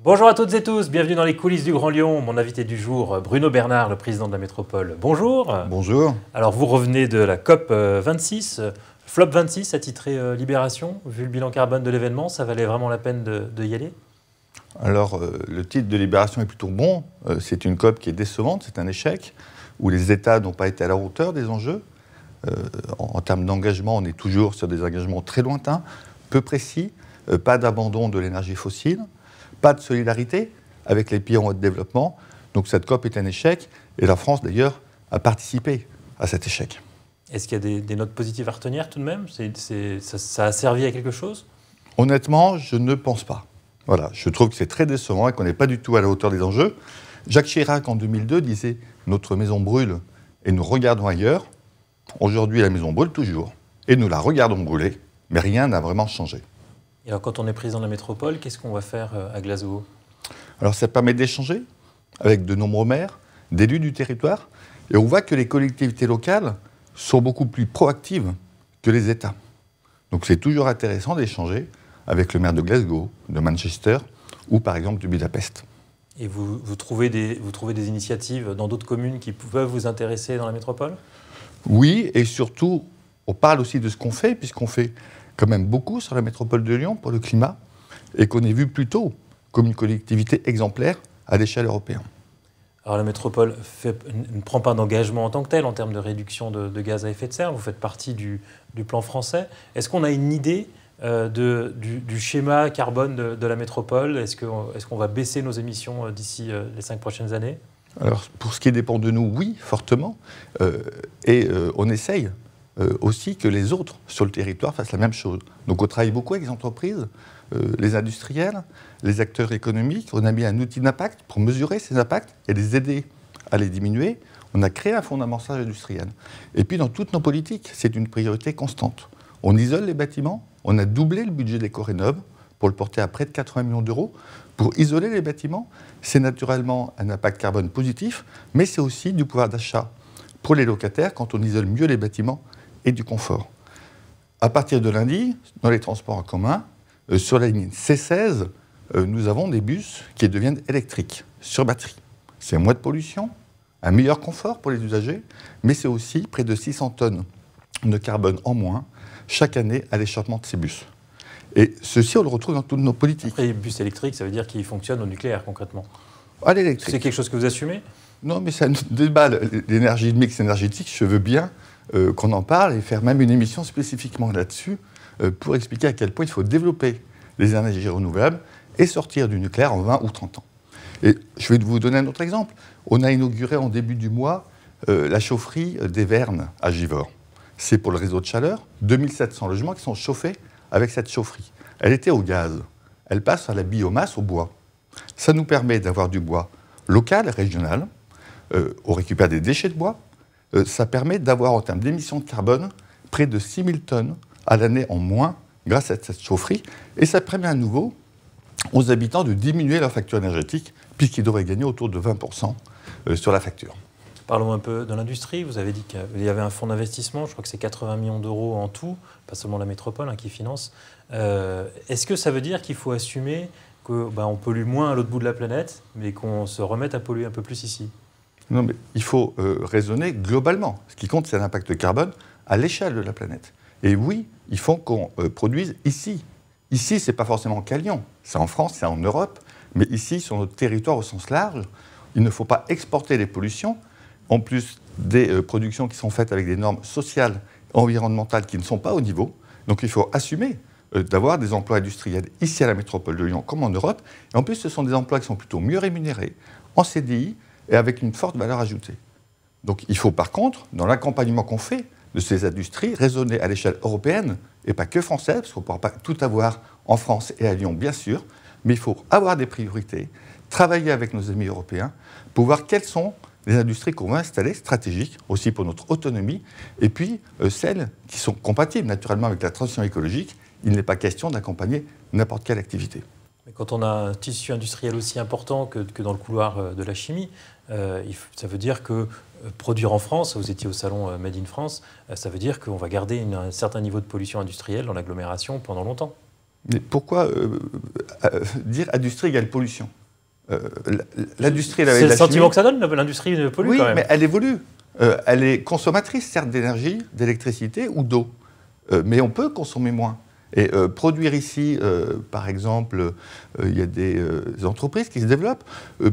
Bonjour à toutes et tous, bienvenue dans les coulisses du Grand Lyon. Mon invité du jour, Bruno Bernard, le président de la métropole. Bonjour. Bonjour. Alors vous revenez de la COP 26, Flop 26 attitré Libération. Vu le bilan carbone de l'événement, ça valait vraiment la peine de y aller? Alors le titre de Libération est plutôt bon. C'est une COP qui est décevante, c'est un échec, où les États n'ont pas été à la hauteur des enjeux. En termes d'engagement, on est toujours sur des engagements très lointains, peu précis, pas d'abandon de l'énergie fossile, pas de solidarité avec les pays en voie de développement. Donc cette COP est un échec, et la France d'ailleurs a participé à cet échec. Est-ce qu'il y a des notes positives à retenir tout de même? Ça a servi à quelque chose? Honnêtement, je ne pense pas. Voilà, je trouve que c'est très décevant et qu'on n'est pas du tout à la hauteur des enjeux. Jacques Chirac, en 2002, disait « Notre maison brûle et nous regardons ailleurs ». Aujourd'hui, la maison brûle toujours et nous la regardons brûler, mais rien n'a vraiment changé. Et alors, quand on est président de la métropole, qu'est-ce qu'on va faire à Glasgow? Alors, ça permet d'échanger avec de nombreux maires, d'élus du territoire, et on voit que les collectivités locales sont beaucoup plus proactives que les États. Donc, c'est toujours intéressant d'échanger avec le maire de Glasgow, de Manchester, ou par exemple de Budapest. Et vous trouvez des initiatives dans d'autres communes qui peuvent vous intéresser dans la métropole? Oui, et surtout, on parle aussi de ce qu'on fait, puisqu'on fait quand même beaucoup sur la métropole de Lyon pour le climat, et qu'on est vu plutôt comme une collectivité exemplaire à l'échelle européenne. Alors la métropole ne prend pas d'engagement en tant que tel en termes de réduction de gaz à effet de serre, vous faites partie du plan français. Est-ce qu'on a une idée du schéma carbone de la métropole? Est-ce qu'on va baisser nos émissions d'ici les 5 prochaines années? Alors, pour ce qui dépend de nous, oui, fortement. On essaye aussi que les autres sur le territoire fassent la même chose. Donc on travaille beaucoup avec les entreprises, les industriels, les acteurs économiques. On a mis un outil d'impact pour mesurer ces impacts et les aider à les diminuer. On a créé un fonds d'amorçage industriel. Et puis dans toutes nos politiques, c'est une priorité constante. On isole les bâtiments, on a doublé le budget d'Ecorénov pour le porter à près de 80 millions d'euros. Pour isoler les bâtiments, c'est naturellement un impact carbone positif, mais c'est aussi du pouvoir d'achat pour les locataires quand on isole mieux les bâtiments et du confort. À partir de lundi, dans les transports en commun, sur la ligne C16, nous avons des bus qui deviennent électriques, sur batterie. C'est moins de pollution, un meilleur confort pour les usagers, mais c'est aussi près de 600 tonnes de carbone en moins chaque année à l'échappement de ces bus. Et ceci, on le retrouve dans toutes nos politiques. Après, les bus électriques, ça veut dire qu'ils fonctionnent au nucléaire, concrètement. À l'électrique. C'est quelque chose que vous assumez? Non, mais ça débat l'énergie, le mix énergétique. Je veux bien qu'on en parle et faire même une émission spécifiquement là-dessus pour expliquer à quel point il faut développer les énergies renouvelables et sortir du nucléaire en 20 ou 30 ans. Et je vais vous donner un autre exemple. On a inauguré en début du mois la chaufferie des Vernes à Givors. C'est pour le réseau de chaleur, 2700 logements qui sont chauffés avec cette chaufferie. Elle était au gaz. Elle passe à la biomasse, au bois. Ça nous permet d'avoir du bois local, régional. On récupère des déchets de bois. Ça permet d'avoir, en termes d'émissions de carbone, près de 6000 tonnes à l'année en moins grâce à cette chaufferie. Et ça permet à nouveau aux habitants de diminuer leur facture énergétique, puisqu'ils devraient gagner autour de 20% sur la facture. Parlons un peu de l'industrie. Vous avez dit qu'il y avait un fonds d'investissement, je crois que c'est 80 millions d'euros en tout, pas seulement la métropole qui finance. Est-ce que ça veut dire qu'il faut assumer qu'on pollue moins à l'autre bout de la planète, mais qu'on se remette à polluer un peu plus ici? Non, mais il faut raisonner globalement. Ce qui compte, c'est l'impact carbone à l'échelle de la planète. Et oui, il faut qu'on produise ici. Ici, ce n'est pas forcément qu'à Lyon. C'est en France, c'est en Europe. Mais ici, sur notre territoire au sens large, il ne faut pas exporter les pollutions, en plus des productions qui sont faites avec des normes sociales et environnementales qui ne sont pas au niveau. Donc il faut assumer d'avoir des emplois industriels ici à la métropole de Lyon comme en Europe. Et en plus, ce sont des emplois qui sont plutôt mieux rémunérés, en CDI et avec une forte valeur ajoutée. Donc il faut par contre, dans l'accompagnement qu'on fait de ces industries, raisonner à l'échelle européenne et pas que française, parce qu'on ne pourra pas tout avoir en France et à Lyon, bien sûr, mais il faut avoir des priorités, travailler avec nos amis européens pour voir quelles sont les industries qu'on va installer, stratégiques, aussi pour notre autonomie, et puis celles qui sont compatibles naturellement avec la transition écologique. Il n'est pas question d'accompagner n'importe quelle activité. Mais quand on a un tissu industriel aussi important que dans le couloir de la chimie, ça veut dire que produire en France, vous étiez au salon Made in France, ça veut dire qu'on va garder un certain niveau de pollution industrielle dans l'agglomération pendant longtemps. Mais pourquoi dire industrie égale pollution? L'industrie, c'est le sentiment que ça donne, l'industrie pollue oui, quand même. Mais elle évolue. Elle est consommatrice, certes, d'énergie, d'électricité ou d'eau. Mais on peut consommer moins. Et produire ici, par exemple, il y a des entreprises qui se développent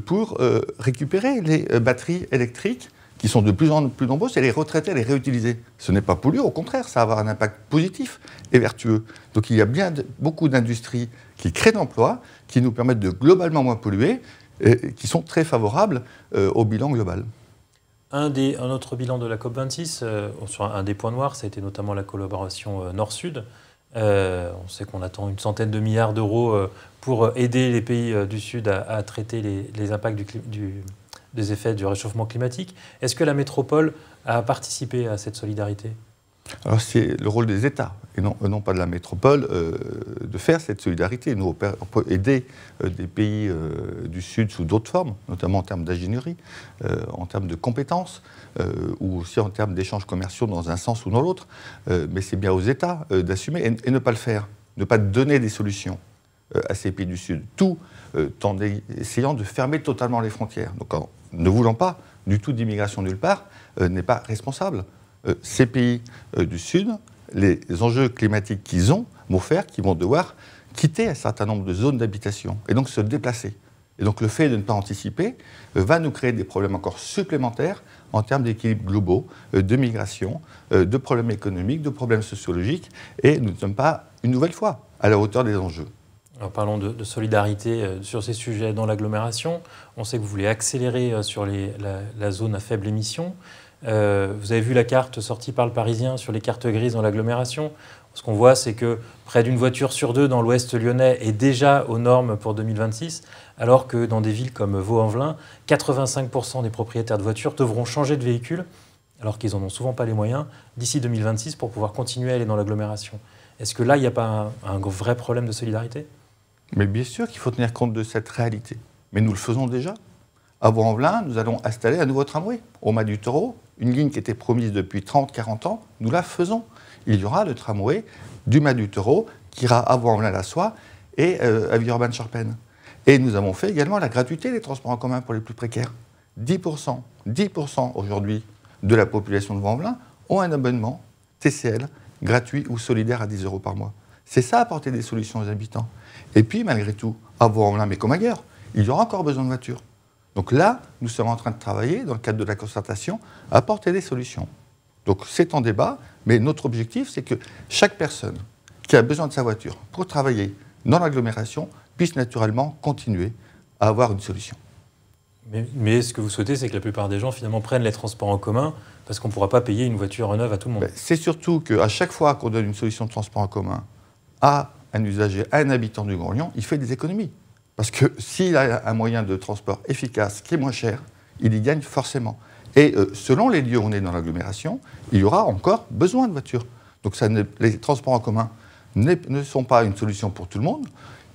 pour récupérer les batteries électriques qui sont de plus en plus nombreuses et les retraiter, les réutiliser. Ce n'est pas polluant, au contraire, ça va avoir un impact positif et vertueux. Donc il y a bien beaucoup d'industries qui créent d'emplois, qui nous permettent de globalement moins polluer, et qui sont très favorables au bilan global. Un autre bilan de la COP26, sur un des points noirs, ça a été notamment la collaboration Nord-Sud. On sait qu'on attend une centaine de milliards d'euros pour aider les pays du Sud à traiter les impacts des effets du réchauffement climatique. Est-ce que la métropole a participé à cette solidarité ? Alors c'est le rôle des États, et non pas de la métropole, de faire cette solidarité. Nous, on peut aider des pays du Sud sous d'autres formes, notamment en termes d'ingénierie, en termes de compétences, ou aussi en termes d'échanges commerciaux dans un sens ou dans l'autre. Mais c'est bien aux États d'assumer et ne pas le faire, ne pas donner des solutions à ces pays du Sud, tout en essayant de fermer totalement les frontières. Donc en ne voulant pas du tout d'immigration nulle part, n'est pas responsable. Ces pays du Sud, les enjeux climatiques qu'ils ont vont faire qu'ils vont devoir quitter un certain nombre de zones d'habitation et donc se déplacer. Et donc le fait de ne pas anticiper va nous créer des problèmes encore supplémentaires en termes d'équilibres globaux, de migration, de problèmes économiques, de problèmes sociologiques, et nous ne sommes pas, une nouvelle fois, à la hauteur des enjeux. Alors, parlons de solidarité sur ces sujets dans l'agglomération. On sait que vous voulez accélérer sur la zone à faible émission. Vous avez vu la carte sortie par le Parisien sur les cartes grises dans l'agglomération. Ce qu'on voit, c'est que près d'une voiture sur deux dans l'ouest lyonnais est déjà aux normes pour 2026, alors que dans des villes comme Vaux-en-Velin, 85% des propriétaires de voitures devront changer de véhicule, alors qu'ils n'en ont souvent pas les moyens, d'ici 2026 pour pouvoir continuer à aller dans l'agglomération. Est-ce que là, il n'y a pas un vrai problème de solidarité ? Mais bien sûr qu'il faut tenir compte de cette réalité. Mais nous le faisons déjà. À Vaux-en-Velin, nous allons installer un nouveau tramway au Mas du Taureau, une ligne qui était promise depuis 30-40 ans. Nous la faisons. Il y aura le tramway du Mas du Taureau qui ira à Vaux-en-Velin-la-Soie et à Villeurbanne-Charpennes. Et nous avons fait également la gratuité des transports en commun pour les plus précaires. 10% aujourd'hui de la population de Vaux-en-Velin ont un abonnement TCL gratuit ou solidaire à 10 € par mois. C'est ça, apporter des solutions aux habitants. Et puis, malgré tout, à Vaux-en-Velin, mais comme ailleurs, il y aura encore besoin de voitures. Donc là, nous sommes en train de travailler, dans le cadre de la concertation, à apporter des solutions. Donc c'est en débat, mais notre objectif, c'est que chaque personne qui a besoin de sa voiture pour travailler dans l'agglomération puisse naturellement continuer à avoir une solution. Mais ce que vous souhaitez, c'est que la plupart des gens, finalement, prennent les transports en commun, parce qu'on ne pourra pas payer une voiture neuve à tout le monde. C'est surtout qu'à chaque fois qu'on donne une solution de transport en commun à un usager, à un habitant du Grand Lyon, il fait des économies. Parce que s'il a un moyen de transport efficace, qui est moins cher, il y gagne forcément. Et selon les lieux où on est dans l'agglomération, il y aura encore besoin de voitures. Donc les transports en commun ne sont pas une solution pour tout le monde.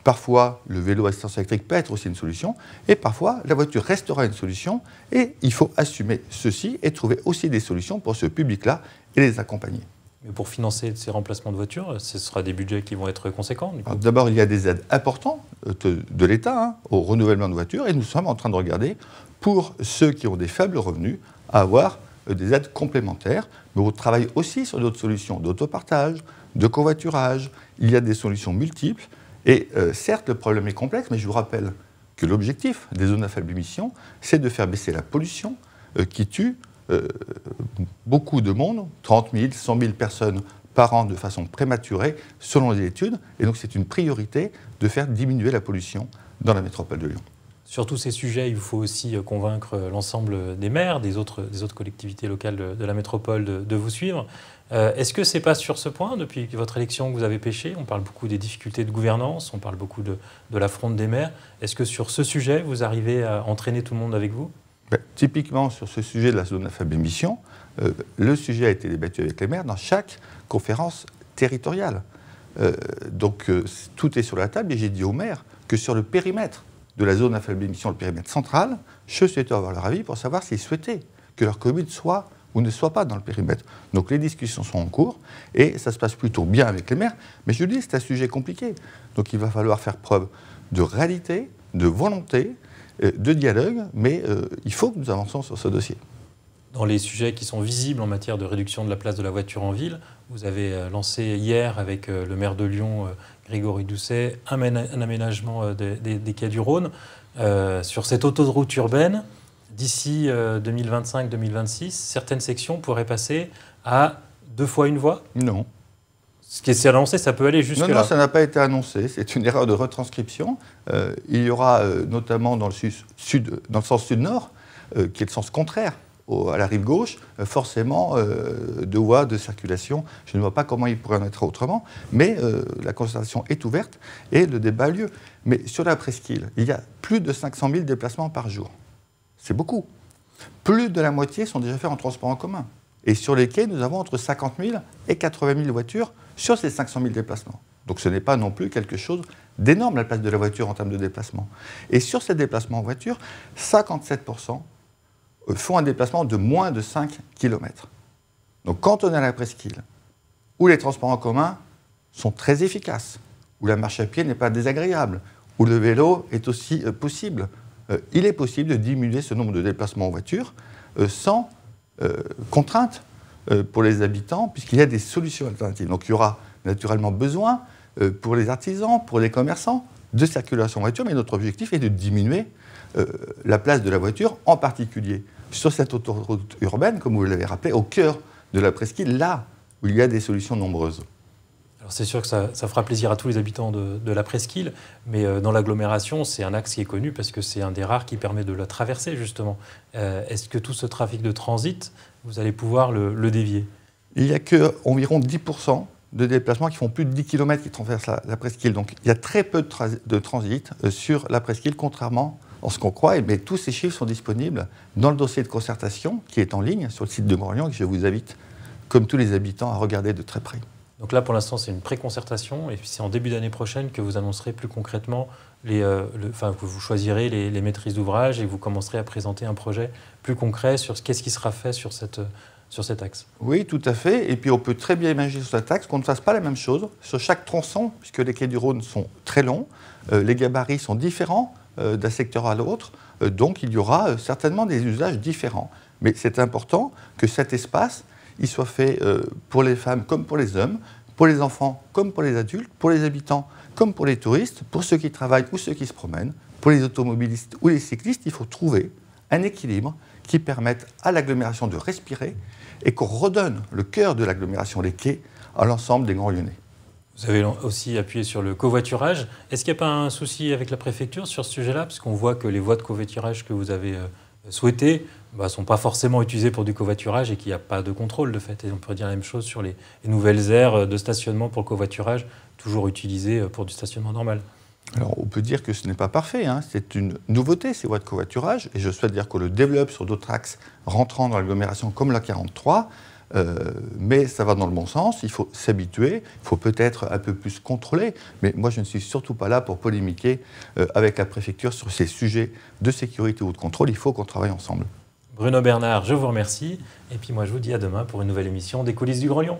Parfois, le vélo à assistance électrique peut être aussi une solution. Et parfois, la voiture restera une solution. Et il faut assumer ceci et trouver aussi des solutions pour ce public-là et les accompagner. Mais pour financer ces remplacements de voitures, ce sera des budgets qui vont être conséquents. D'abord, il y a des aides importantes de l'État au renouvellement de voitures et nous sommes en train de regarder pour ceux qui ont des faibles revenus à avoir des aides complémentaires. Mais on travaille aussi sur d'autres solutions d'autopartage, de covoiturage. Il y a des solutions multiples et certes, le problème est complexe, mais je vous rappelle que l'objectif des zones à faible émission, c'est de faire baisser la pollution qui tue beaucoup de monde, 30 000, 100 000 personnes par an de façon prématurée, selon les études. Et donc c'est une priorité de faire diminuer la pollution dans la métropole de Lyon. Sur tous ces sujets, il faut aussi convaincre l'ensemble des maires, des autres collectivités locales de la métropole de vous suivre. Est-ce que ce n'est pas sur ce point, depuis votre élection, que vous avez pêché? On parle beaucoup des difficultés de gouvernance, on parle beaucoup de la fronde des maires. Est-ce que sur ce sujet, vous arrivez à entraîner tout le monde avec vous? Typiquement, sur ce sujet de la zone à faible émission, le sujet a été débattu avec les maires dans chaque conférence territoriale. Donc tout est sur la table et j'ai dit aux maires que sur le périmètre de la zone à faible émission, le périmètre central, je souhaitais avoir leur avis pour savoir s'ils souhaitaient que leur commune soit ou ne soient pas dans le périmètre. Donc les discussions sont en cours et ça se passe plutôt bien avec les maires. Mais je dis, c'est un sujet compliqué. Donc il va falloir faire preuve de réalité, de volonté, de dialogue, mais il faut que nous avancions sur ce dossier. Dans les sujets qui sont visibles en matière de réduction de la place de la voiture en ville, vous avez lancé hier avec le maire de Lyon, Grégory Doucet, un aménagement des quais du Rhône. Sur cette autoroute urbaine, d'ici 2025-2026, certaines sections pourraient passer à 2 fois une voie? Non. Ce qui est annoncé, ça peut aller jusque-là. Non, ça n'a pas été annoncé. C'est une erreur de retranscription. Il y aura notamment dans le sens sud-nord, qui est le sens contraire à la rive gauche, forcément 2 voies de circulation. Je ne vois pas comment il pourrait en être autrement, mais la concertation est ouverte et le débat a lieu. Mais sur la presqu'île, il y a plus de 500 000 déplacements par jour. C'est beaucoup. Plus de la moitié sont déjà faits en transport en commun. Et sur les quais, nous avons entre 50 000 et 80 000 voitures sur ces 500 000 déplacements. Donc ce n'est pas non plus quelque chose d'énorme, la place de la voiture en termes de déplacement. Et sur ces déplacements en voiture, 57% font un déplacement de moins de 5 km. Donc quand on est à la presqu'île, où les transports en commun sont très efficaces, où la marche à pied n'est pas désagréable, où le vélo est aussi possible, il est possible de diminuer ce nombre de déplacements en voiture sans contrainte pour les habitants, puisqu'il y a des solutions alternatives. Donc il y aura naturellement besoin pour les artisans, pour les commerçants, de circulation en voiture, mais notre objectif est de diminuer la place de la voiture, en particulier sur cette autoroute urbaine, comme vous l'avez rappelé, au cœur de la presqu'île, là où il y a des solutions nombreuses. Alors c'est sûr que ça fera plaisir à tous les habitants de la presqu'île, mais dans l'agglomération, c'est un axe qui est connu parce que c'est un des rares qui permet de la traverser, justement. Est-ce que tout ce trafic de transit, vous allez pouvoir le dévier? Il n'y a qu'environ 10% de déplacements qui font plus de 10 km qui traversent la presqu'île. Donc il y a très peu de transit sur la presqu'île, contrairement à ce qu'on croit. Mais tous ces chiffres sont disponibles dans le dossier de concertation qui est en ligne sur le site de Grand-Lyon et que je vous invite, comme tous les habitants, à regarder de très près. Donc là, pour l'instant, c'est une pré-concertation, et puis c'est en début d'année prochaine que vous annoncerez plus concrètement, que vous choisirez les maîtrises d'ouvrage et que vous commencerez à présenter un projet plus concret sur qu'est-ce qui sera fait sur cet axe. Oui, tout à fait. Et puis on peut très bien imaginer sur cet axe qu'on ne fasse pas la même chose sur chaque tronçon, puisque les quais du Rhône sont très longs, les gabarits sont différents d'un secteur à l'autre, donc il y aura certainement des usages différents. Mais c'est important que cet espace il soit fait pour les femmes comme pour les hommes, pour les enfants comme pour les adultes, pour les habitants comme pour les touristes, pour ceux qui travaillent ou ceux qui se promènent, pour les automobilistes ou les cyclistes. Il faut trouver un équilibre qui permette à l'agglomération de respirer et qu'on redonne le cœur de l'agglomération, les quais, à l'ensemble des Grands Lyonnais. Vous avez aussi appuyé sur le covoiturage. Est-ce qu'il n'y a pas un souci avec la préfecture sur ce sujet-là? Parce qu'on voit que les voies de covoiturage que vous avez souhaitées ne sont pas forcément utilisées pour du covoiturage et qu'il n'y a pas de contrôle de fait. Et on pourrait dire la même chose sur les nouvelles aires de stationnement pour le covoiturage, toujours utilisées pour du stationnement normal. Alors, on peut dire que ce n'est pas parfait, hein. C'est une nouveauté, ces voies de covoiturage, et je souhaite dire qu'on le développe sur d'autres axes rentrant dans l'agglomération comme la 43, mais ça va dans le bon sens, il faut s'habituer, il faut peut-être un peu plus contrôler, mais moi je ne suis surtout pas là pour polémiquer avec la préfecture sur ces sujets de sécurité ou de contrôle, il faut qu'on travaille ensemble. Bruno Bernard, je vous remercie, et puis moi je vous dis à demain pour une nouvelle émission des coulisses du Grand Lyon.